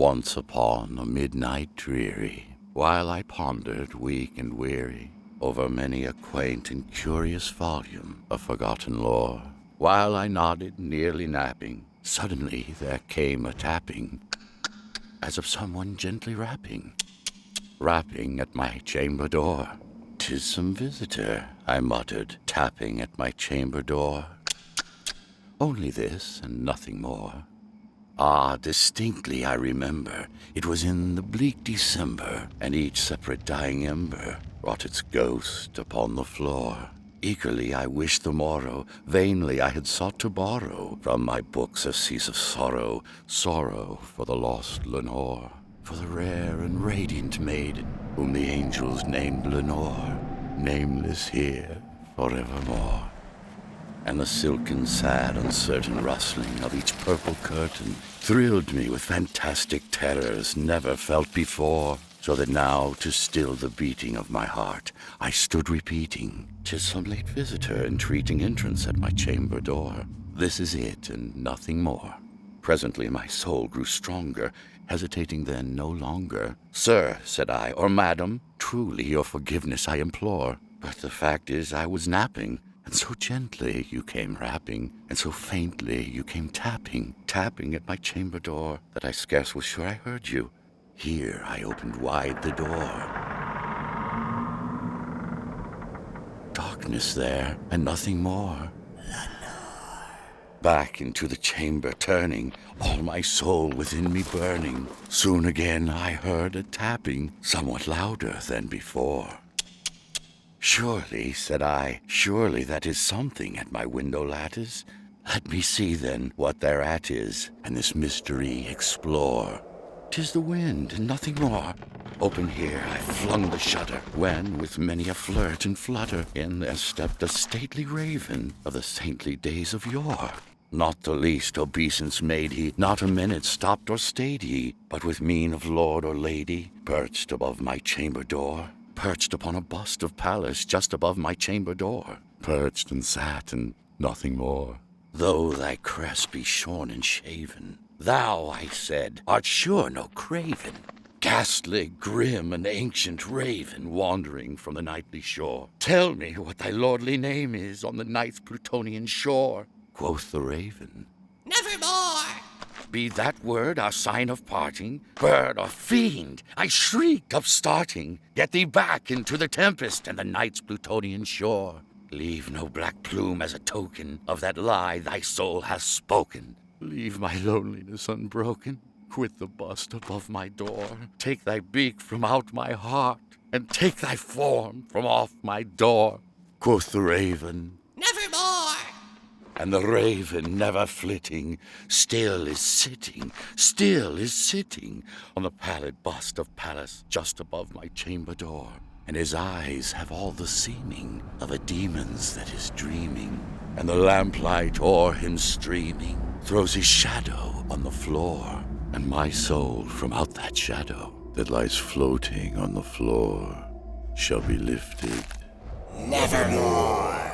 Once upon a midnight dreary, while I pondered, weak and weary, over many a quaint and curious volume of forgotten lore, while I nodded, nearly napping, suddenly there came a tapping, as of someone gently rapping at my chamber door. "'Tis some visitor," I muttered, tapping at my chamber door. "Only this, and nothing more." Ah, distinctly I remember, it was in the bleak December, and each separate dying ember wrought its ghost upon the floor. Eagerly I wished the morrow, vainly I had sought to borrow from my books a cease of sorrow, sorrow for the lost Lenore, for the rare and radiant maiden whom the angels named Lenore, nameless here forevermore. And the silken, sad, uncertain rustling of each purple curtain thrilled me with fantastic terrors never felt before, so that now, to still the beating of my heart, I stood repeating, "'Tis some late visitor entreating entrance at my chamber door. This is it, and nothing more." Presently my soul grew stronger, hesitating then no longer. "Sir," said I, "or madam, truly your forgiveness I implore, but the fact is I was napping, and so gently you came rapping, and so faintly you came tapping at my chamber door, that I scarce was sure I heard you. Here I opened wide the door. Darkness there, and nothing more. Back into the chamber turning, all my soul within me burning, soon again I heard a tapping, somewhat louder than before. "Surely," said I, "surely that is something at my window lattice. Let me see then what thereat is, and this mystery explore." "'Tis the wind, and nothing more." Open here I flung the shutter, when, with many a flirt and flutter, in there stepped a stately raven of the saintly days of yore. Not the least obeisance made he, not a minute stopped or stayed he, but with mien of lord or lady, perched above my chamber door, perched upon a bust of Pallas just above my chamber door, perched and sat, and nothing more. "Though thy crest be shorn and shaven, thou," I said, "art sure no craven, ghastly, grim, and ancient raven, wandering from the nightly shore. Tell me what thy lordly name is on the night's Plutonian shore." Quoth the raven, "Nevermore." "Be that word our sign of parting? Bird or fiend?" I shrieked, upstarting. "Get thee back into the tempest and the night's Plutonian shore. Leave no black plume as a token of that lie thy soul has spoken. Leave my loneliness unbroken. Quit the bust above my door. Take thy beak from out my heart, and take thy form from off my door." Quoth the raven, "Nevermore." And the raven, never flitting, still is sitting on the pallid bust of Pallas just above my chamber door. And his eyes have all the seeming of a demon's that is dreaming, and the lamplight o'er him streaming throws his shadow on the floor, and my soul from out that shadow that lies floating on the floor shall be lifted nevermore.